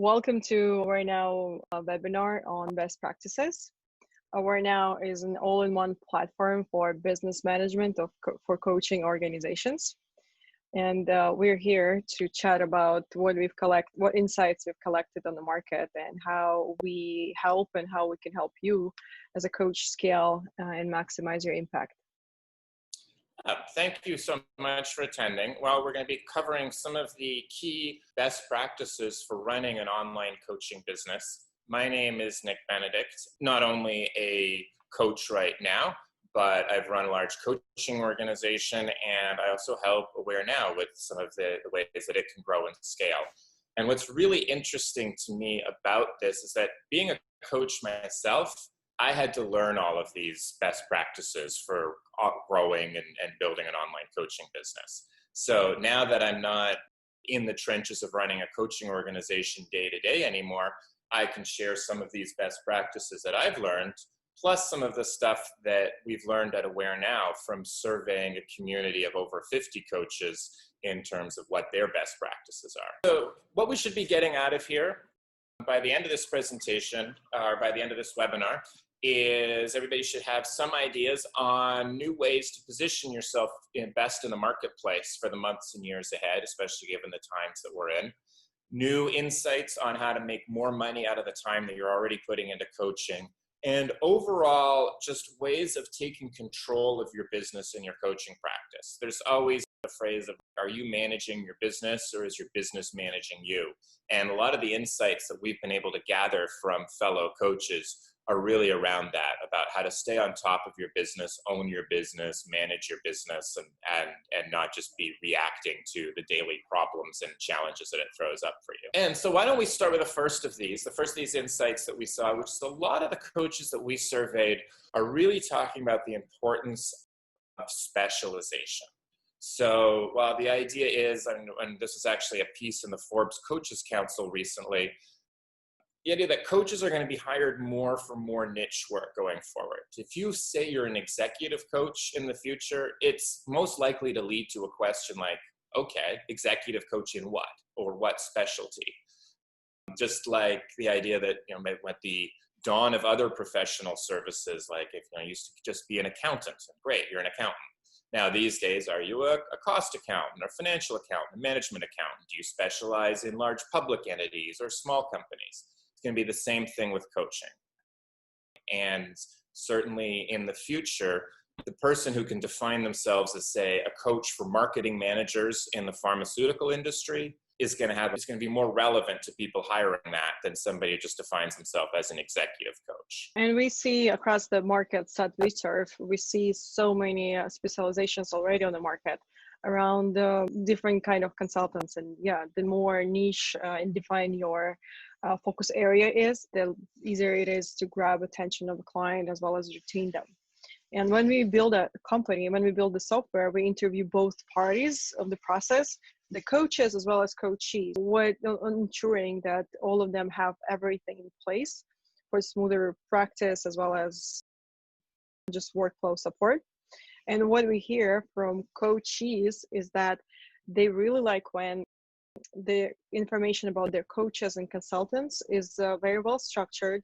Welcome to Awarenow webinar on best practices. Awarenow is an all-in-one platform for business management for coaching organizations. And we're here to chat about what insights we've collected on the market and how we help and how we can help you as a coach scale and maximize your impact. Thank you so much for attending. Well, we're going to be covering some of the key best practices for running an online coaching business. My name is Nick Benedict, not only a coach right now, but I've run a large coaching organization, and I also help Awarenow with some of the ways that it can grow and scale. And what's really interesting to me about this is that being a coach myself, I had to learn all of these best practices for growing and building an online coaching business. So now that I'm not in the trenches of running a coaching organization day to day anymore, I can share some of these best practices that I've learned, plus some of the stuff that we've learned at Awarenow from surveying a community of over 50 coaches in terms of what their best practices are. So what we should be getting out of here by the end of this presentation, or by the end of this webinar, is everybody should have some ideas on new ways to position yourself best in the marketplace for the months and years ahead, especially given the times that we're in. New insights on how to make more money out of the time that you're already putting into coaching. And overall, just ways of taking control of your business and your coaching practice. There's always a phrase of, are you managing your business or is your business managing you? And a lot of the insights that we've been able to gather from fellow coaches are really around that, about how to stay on top of your business, own your business, manage your business, and not just be reacting to the daily problems and challenges that it throws up for you. And so why don't we start with the first of these insights that we saw, which is a lot of the coaches that we surveyed are really talking about the importance of specialization. So while the idea is, and this is actually a piece in the Forbes Coaches Council recently, the idea that coaches are going to be hired more for more niche work going forward. If you say you're an executive coach in the future, it's most likely to lead to a question like, okay, executive coach in what? Or what specialty? Just like the idea that, at the dawn of other professional services, like if you used to just be an accountant, great, you're an accountant. Now these days, are you a cost accountant or financial accountant, a management accountant? Do you specialize in large public entities or small companies? Going to be the same thing with coaching. And certainly in the future, the person who can define themselves as, say, a coach for marketing managers in the pharmaceutical industry is going to be more relevant to people hiring that than somebody who just defines himself as an executive coach. And we see across the markets that we serve, we see so many specializations already on the market around different kind of consultants. And yeah, the more niche and define your focus area is, the easier it is to grab attention of the client as well as retain them. And when we build a company, when we build the software, we interview both parties of the process, the coaches as well as coachees, ensuring that all of them have everything in place for smoother practice as well as just workflow support. And what we hear from coachees is that they really like when the information about their coaches and consultants is very well structured,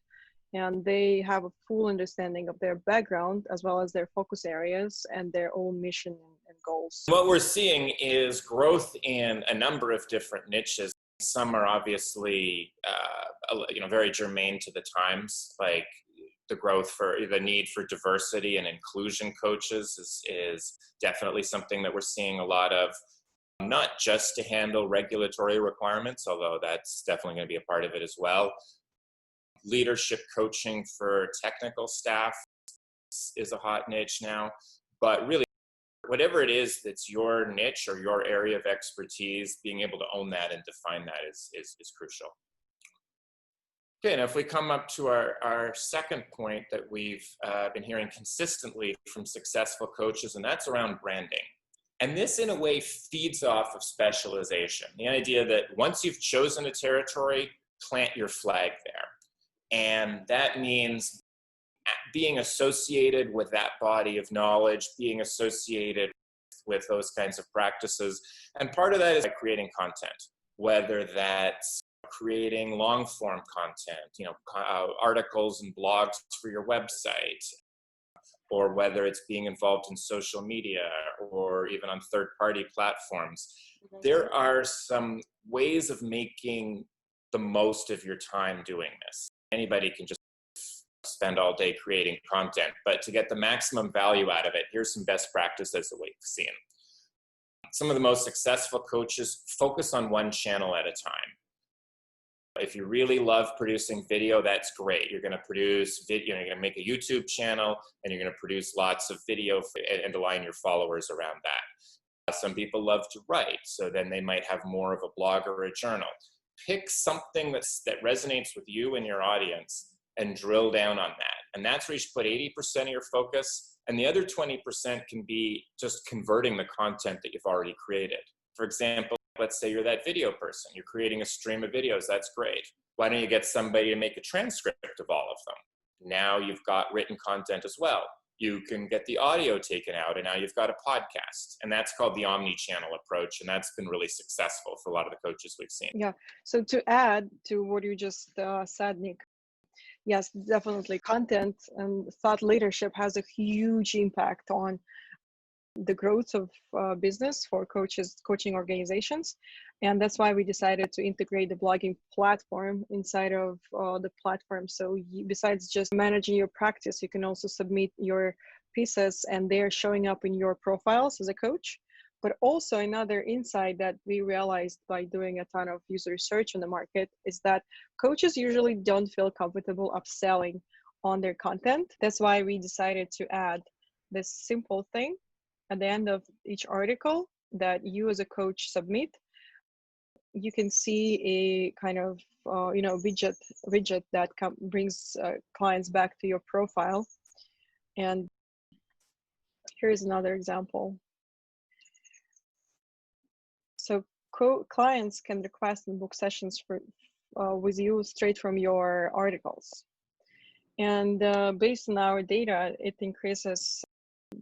and they have a full understanding of their background as well as their focus areas and their own mission and goals. What we're seeing is growth in a number of different niches. Some are obviously very germane to the times, like the need for diversity and inclusion coaches is definitely something that we're seeing a lot of. Not just to handle regulatory requirements, although that's definitely going to be a part of it as well. Leadership coaching for technical staff is a hot niche now, but really whatever it is that's your niche or your area of expertise, being able to own that and define that is crucial. Okay, now if we come up to our second point that we've been hearing consistently from successful coaches, and that's around branding. And this, in a way, feeds off of specialization. The idea that once you've chosen a territory, plant your flag there. And that means being associated with that body of knowledge, being associated with those kinds of practices. And part of that is by creating content, whether that's creating long form content, articles and blogs for your website, or whether it's being involved in social media or even on third-party platforms. There are some ways of making the most of your time doing this. Anybody can just spend all day creating content, but to get the maximum value out of it, here's some best practices that we've seen. Some of the most successful coaches focus on one channel at a time. If you really love producing video, that's great. You're going to produce video, you're going to make a YouTube channel, and you're going to produce lots of video and align your followers around that. Some people love to write, so then they might have more of a blog or a journal. Pick something that resonates with you and your audience and drill down on that. And that's where you should put 80% of your focus. And the other 20% can be just converting the content that you've already created. For example, let's say you're that video person. You're creating a stream of videos. That's great. Why don't you get somebody to make a transcript of all of them? Now you've got written content as well. You can get the audio taken out, and now you've got a podcast. And that's called the omni-channel approach. And that's been really successful for a lot of the coaches we've seen. Yeah. So to add to what you just said, Nick, yes, definitely content and thought leadership has a huge impact on the growth of business for coaching organizations. And that's why we decided to integrate the blogging platform inside of the platform. So besides just managing your practice, you can also submit your pieces and they're showing up in your profiles as a coach. But also another insight that we realized by doing a ton of user research on the market is that coaches usually don't feel comfortable upselling on their content. That's why we decided to add this simple thing at the end of each article that you as a coach submit. You can see a kind of widget that brings clients back to your profile. And here's another example. So clients can request and book sessions with you straight from your articles. And based on our data, it increases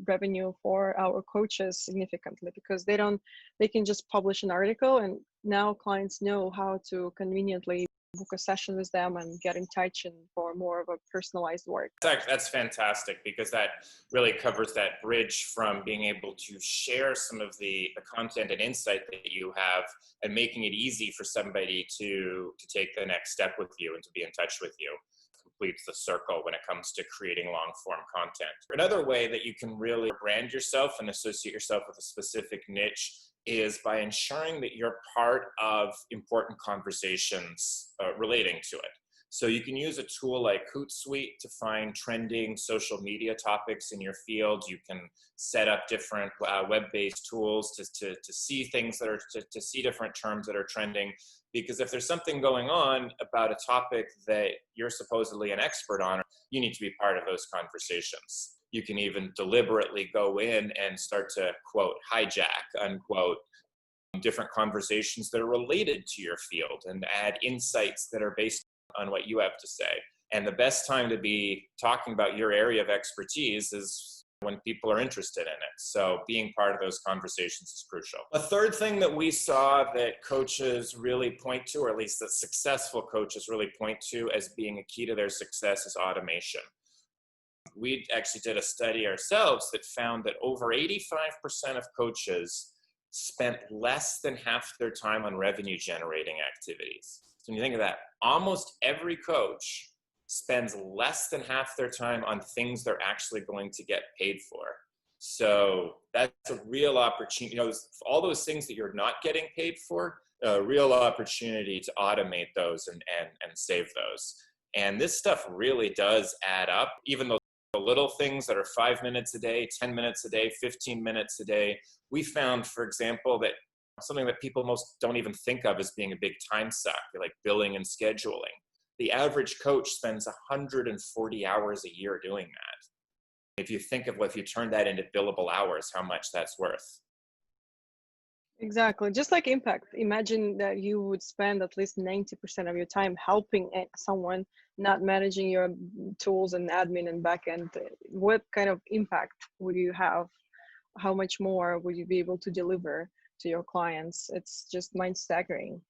revenue for our coaches significantly because they can just publish an article, and now clients know how to conveniently book a session with them and get in touch and for more of a personalized work. That's fantastic, because that really covers that bridge from being able to share some of the content and insight that you have and making it easy for somebody to take the next step with you and to be in touch with you. Completes the circle when it comes to creating long form content. Another way that you can really brand yourself and associate yourself with a specific niche is by ensuring that you're part of important conversations relating to it. So you can use a tool like Hootsuite to find trending social media topics in your field. You can set up different web-based tools to see things that are, to see different terms that are trending. Because if there's something going on about a topic that you're supposedly an expert on, you need to be part of those conversations. You can even deliberately go in and start to, quote, hijack, unquote, different conversations that are related to your field and add insights that are based on what you have to say. And the best time to be talking about your area of expertise is when people are interested in it. So being part of those conversations is crucial. A third thing that we saw that coaches really point to, or at least that successful coaches really point to as being a key to their success, is automation. We actually did a study ourselves that found that over 85% of coaches spent less than half their time on revenue generating activities. So when you think of that, almost every coach spends less than half their time on things they're actually going to get paid for. So that's a real opportunity. All those things that you're not getting paid for, a real opportunity to automate those and save those. And this stuff really does add up, even though the little things that are 5 minutes a day, 10 minutes a day, 15 minutes a day. We found, for example, that something that people most don't even think of as being a big time suck, like billing and scheduling. The average coach spends 140 hours a year doing that. If you think of if you turn that into billable hours, how much that's worth. Exactly. Just like impact. Imagine that you would spend at least 90% of your time helping someone, not managing your tools and admin and backend. What kind of impact would you have? How much more would you be able to deliver to your clients? It's just mind staggering.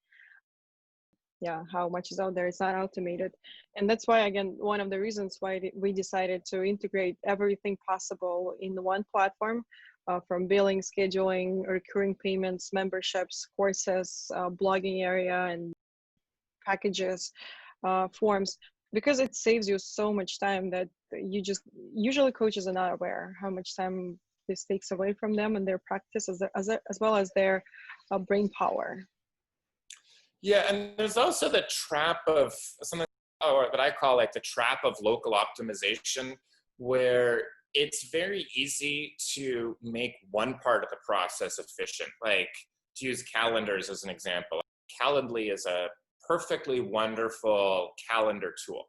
yeah, how much is out there. It's not automated. And that's why, again, one of the reasons why we decided to integrate everything possible in one platform, from billing, scheduling, recurring payments, memberships, courses, blogging area, and packages, forms, because it saves you so much time that you just, usually coaches are not aware how much time this takes away from them and their practice, as well as their brain power. Yeah, and there's also the trap of something, or what I call like the trap of local optimization, where it's very easy to make one part of the process efficient. Like, to use calendars as an example, Calendly is a perfectly wonderful calendar tool.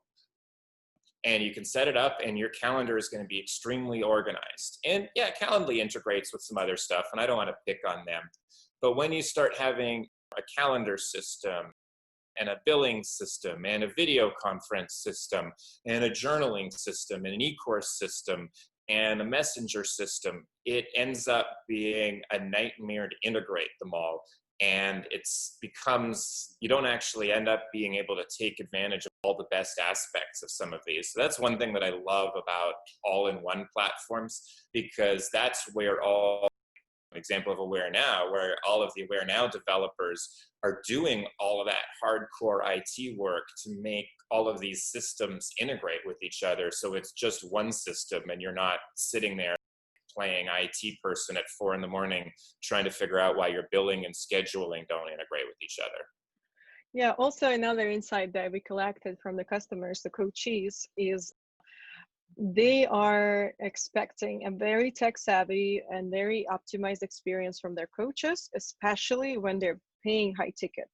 And you can set it up and your calendar is going to be extremely organized. And yeah, Calendly integrates with some other stuff, and I don't want to pick on them. But when you start having a calendar system and a billing system and a video conference system and a journaling system and an e-course system and a messenger system, it ends up being a nightmare to integrate them all. And you don't actually end up being able to take advantage of all the best aspects of some of these. So that's one thing that I love about all-in-one platforms, because that's where an example of Awarenow, where all of the Awarenow developers are doing all of that hardcore IT work to make all of these systems integrate with each other. So it's just one system, and you're not sitting there playing IT person at 4 a.m. trying to figure out why your billing and scheduling don't integrate with each other. Yeah, also another insight that we collected from the customers, the coachees, is they are expecting a very tech savvy and very optimized experience from their coaches, especially when they're paying high ticket.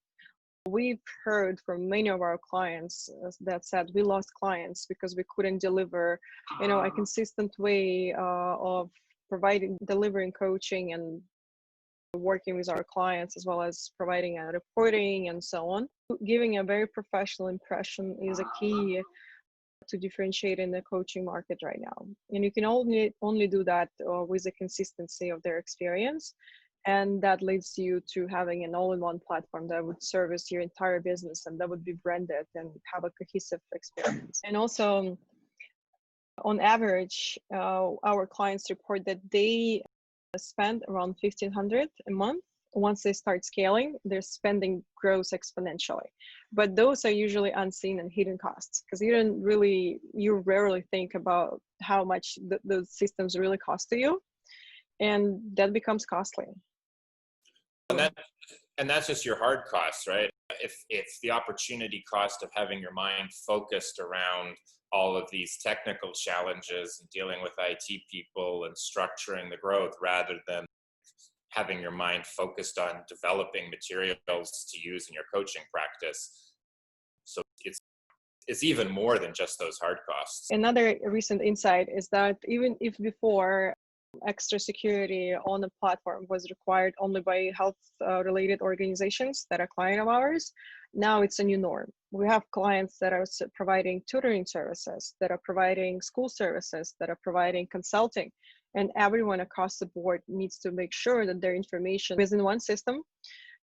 We've heard from many of our clients that said we lost clients because we couldn't deliver, a consistent way of delivering coaching and working with our clients, as well as providing a reporting and so on. Giving a very professional impression is a key to differentiate in the coaching market right now. And you can only do that with the consistency of their experience. And that leads you to having an all-in-one platform that would service your entire business and that would be branded and have a cohesive experience. And also, on average, our clients report that they spend around $1,500 a month. Once they start scaling, their spending grows exponentially. But those are usually unseen and hidden costs, because you rarely think about how much those systems really cost to you, and that becomes costly. And that's just your hard costs, right? If the opportunity cost of having your mind focused around all of these technical challenges and dealing with IT people and structuring the growth, rather than having your mind focused on developing materials to use in your coaching practice. So it's even more than just those hard costs. Another recent insight is that even if before extra security on the platform was required only by health related organizations that are client of ours, now it's a new norm. We have clients that are providing tutoring services, that are providing school services, that are providing consulting, and everyone across the board needs to make sure that their information is in one system,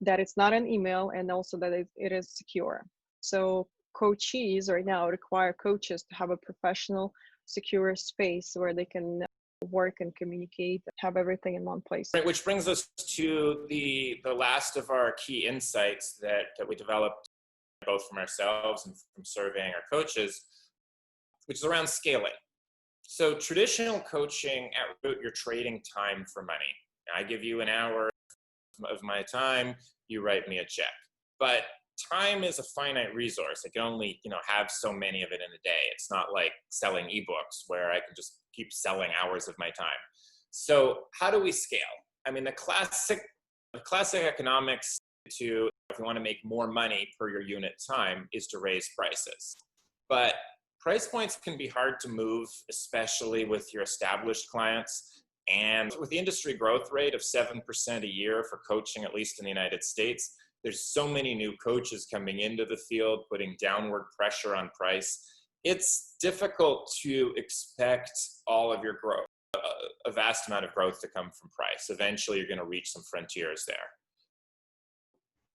that it's not an email, and also that it is secure. So coachees right now require coaches to have a professional, secure space where they can work and communicate, have everything in one place. Right, which brings us to the last of our key insights that we developed both from ourselves and from surveying our coaches, which is around scaling. So traditional coaching, at root, you're trading time for money. I give you an hour of my time, you write me a check. But time is a finite resource. I can only, have so many of it in a day. It's not like selling ebooks where I can just keep selling hours of my time. So how do we scale? I mean, the classic economics if you want to make more money per your unit time is to raise prices. But price points can be hard to move, especially with your established clients. And with the industry growth rate of 7% a year for coaching, at least in the United States, there's so many new coaches coming into the field, putting downward pressure on price. It's difficult to expect all of your growth, a vast amount of growth to come from price. Eventually, you're going to reach some frontiers there.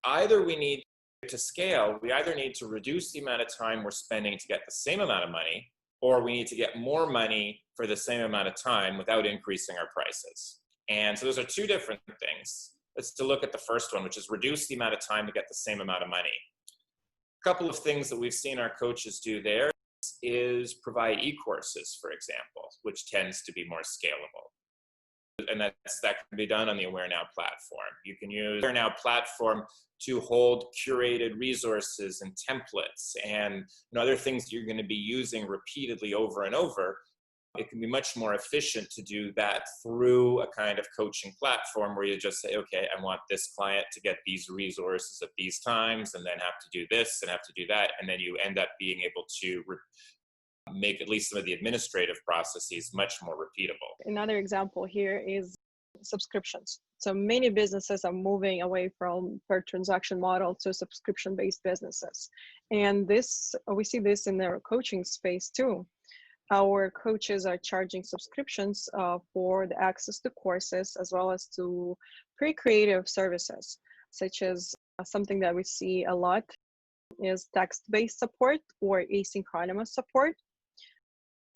Either we need To scale, we either need to reduce the amount of time we're spending to get the same amount of money, or we need to get more money for the same amount of time without increasing our prices. And so those are two different things. Let's look at the first one, which is reduce the amount of time to get the same amount of money. A couple of things that we've seen our coaches do there is provide e-courses, for example, which tends to be more scalable. And that can be done on the Awarenow platform. You can use the Awarenow platform to hold curated resources and templates and other things that you're going to be using repeatedly over and over. It can be much more efficient to do that through a kind of coaching platform where you just say, okay, I want this client to get these resources at these times and then have to do this and have to do that. And then you end up being able to make at least some of the administrative processes much more repeatable. Another example here is subscriptions. So many businesses are moving away from per transaction model to subscription-based businesses. And we see this in their coaching space too. Our coaches are charging subscriptions for the access to courses as well as to pre-creative services, such as something that we see a lot is text-based support or asynchronous support.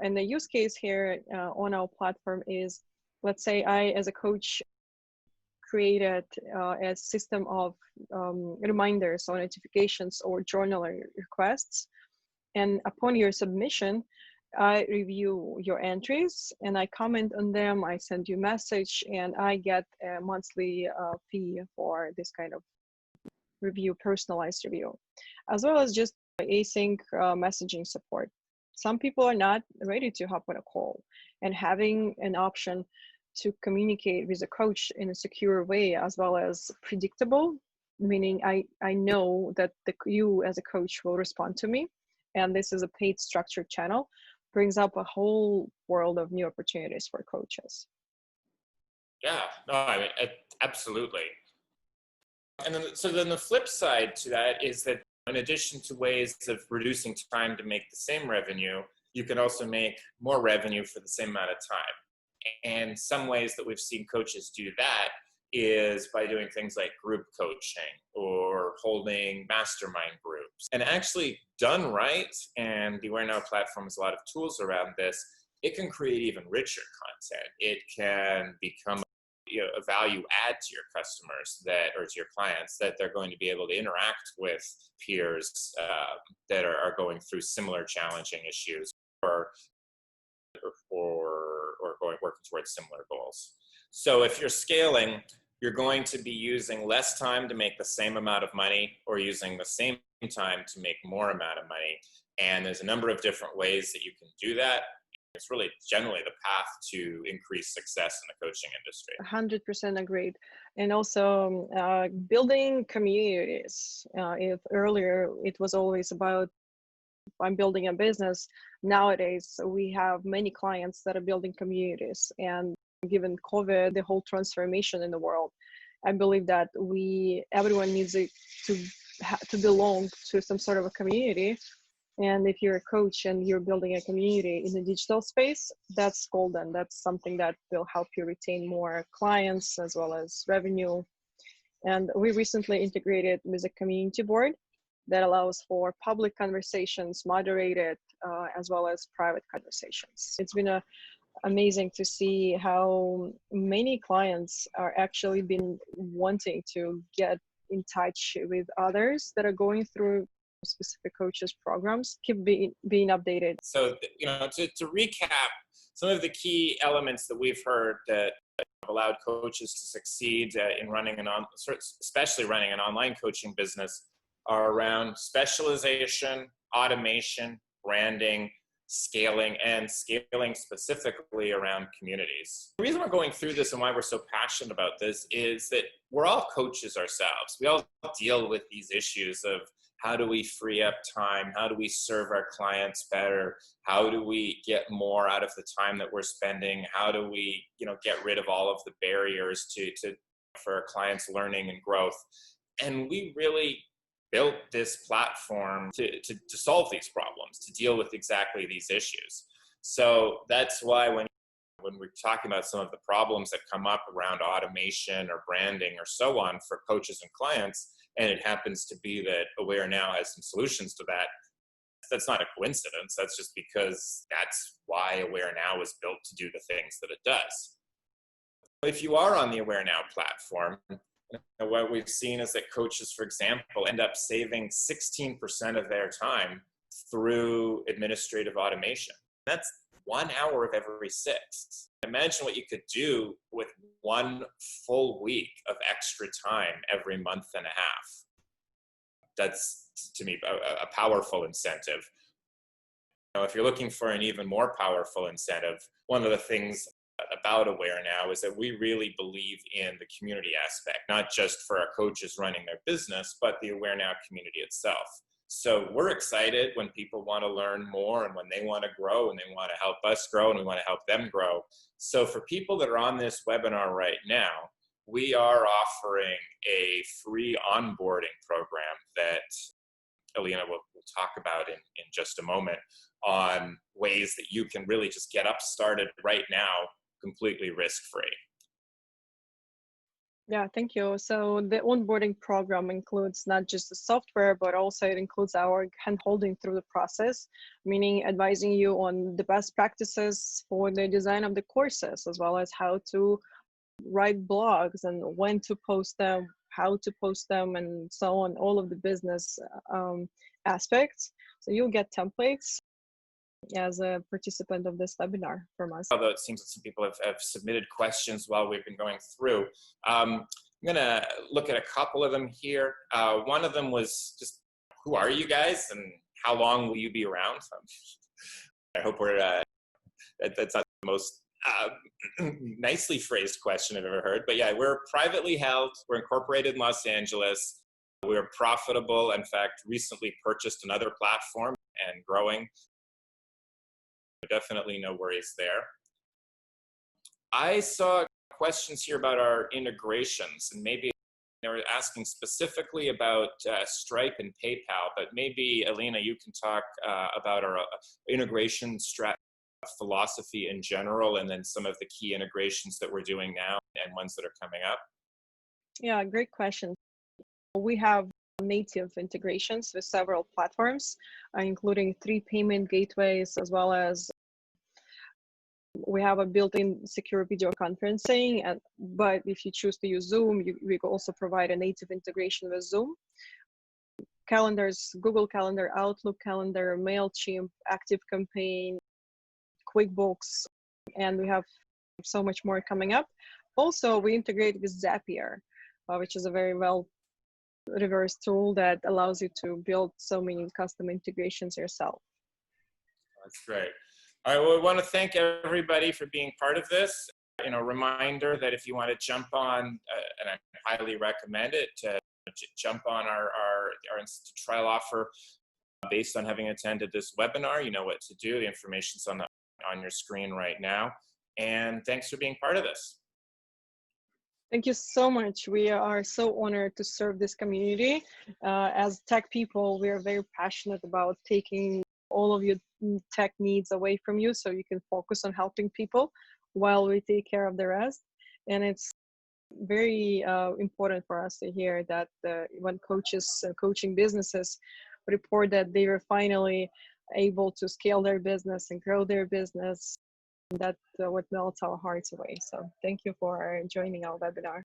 And the use case here on our platform is, let's say I, as a coach, created a system of reminders or notifications or journal requests. And upon your submission, I review your entries and I comment on them. I send you a message and I get a monthly fee for this kind of review, personalized review, as well as just async messaging support. Some people are not ready to hop on a call, and having an option to communicate with a coach in a secure way as well as predictable, meaning I know that you as a coach will respond to me, and this is a paid structured channel, brings up a whole world of new opportunities for coaches. Yeah, no, I mean, absolutely. And then the flip side to that is that in addition to ways of reducing time to make the same revenue, you can also make more revenue for the same amount of time. And some ways that we've seen coaches do that is by doing things like group coaching or holding mastermind groups. And actually done right, and the Awarenow platform has a lot of tools around this, it can create even richer content. It can become a value add to your customers or to your clients, that they're going to be able to interact with peers that are going through similar challenging issues or working towards similar goals. So if you're scaling, you're going to be using less time to make the same amount of money, or using the same time to make more amount of money. And there's a number of different ways that you can do that. It's really generally the path to increase success in the coaching industry. 100% agreed. And also building communities. If earlier it was always about I'm building a business, nowadays we have many clients that are building communities. And given COVID, the whole transformation in the world, I believe that everyone needs to belong to some sort of a community. And if you're a coach and you're building a community in the digital space, that's golden. That's something that will help you retain more clients as well as revenue. And we recently integrated with a community board that allows for public conversations, moderated, as well as private conversations. It's been amazing to see how many clients are actually been wanting to get in touch with others that are going through specific coaches programs, keep being updated. So, to recap, some of the key elements that we've heard that have allowed coaches to succeed in especially running an online coaching business are around specialization, automation, branding, scaling specifically around communities. The reason we're going through this and why we're so passionate about this is that we're all coaches ourselves. We all deal with these issues of how do we free up time? How do we serve our clients better? How do we get more out of the time that we're spending? How do we, get rid of all of the barriers for our clients' learning and growth? And we really built this platform to solve these problems, to deal with exactly these issues. So that's why when we're talking about some of the problems that come up around automation or branding or so on for coaches and clients, And it happens to be that Awarenow has some solutions to that. That's not a coincidence. That's just because that's why Awarenow was built to do the things that it does. If you are on the Awarenow platform, what we've seen is that coaches, for example, end up saving 16% of their time through administrative automation. That's 1 hour of every 6. Imagine what you could do with 1 full week of extra time every month and a half. That's, to me, a powerful incentive. Now, if you're looking for an even more powerful incentive, one of the things about Awarenow is that we really believe in the community aspect, not just for our coaches running their business, but the Awarenow community itself. So we're excited when people want to learn more and when they want to grow and they want to help us grow and we want to help them grow. So for people that are on this webinar right now, we are offering a free onboarding program that Alina will talk about in just a moment, on ways that you can really just get up started right now completely risk-free. Yeah, thank you. So the onboarding program includes not just the software, but also it includes our hand-holding through the process, meaning advising you on the best practices for the design of the courses, as well as how to write blogs and when to post them, how to post them, and so on, all of the business aspects. So you'll get templates as a participant of this webinar from us. Although it seems that some people have submitted questions while we've been going through. I'm going to look at a couple of them here. One of them was just, who are you guys and how long will you be around? I hope we're, that's not the most nicely phrased question I've ever heard. But yeah, we're privately held. We're incorporated in Los Angeles. We're profitable. In fact, recently purchased another platform and growing. Definitely no worries there. I saw questions here about our integrations, and maybe they were asking specifically about Stripe and PayPal, but maybe Alina, you can talk about our integration philosophy in general, and then some of the key integrations that we're doing now and ones that are coming up. Yeah, great question. We have native integrations with several platforms, including 3 payment gateways, as well as we have a built-in secure video conferencing. But if you choose to use Zoom, we also provide a native integration with Zoom. Calendars, Google Calendar, Outlook Calendar, MailChimp, ActiveCampaign, QuickBooks, and we have so much more coming up. Also, we integrate with Zapier, which is a very well reverse tool that allows you to build so many custom integrations yourself. That's great. All right, well, we want to thank everybody for being part of this. Reminder that if you want to jump on, and I highly recommend it, to jump on our instant trial offer based on having attended this webinar. You know what to do. The information's on your screen right now. And thanks for being part of this. Thank you so much. We are so honored to serve this community. As tech people, we are very passionate about taking all of your tech needs away from you so you can focus on helping people while we take care of the rest. And it's very important for us to hear that when coaches coaching businesses report that they were finally able to scale their business and grow their business, that's what melts our hearts away. So thank you for joining our webinar.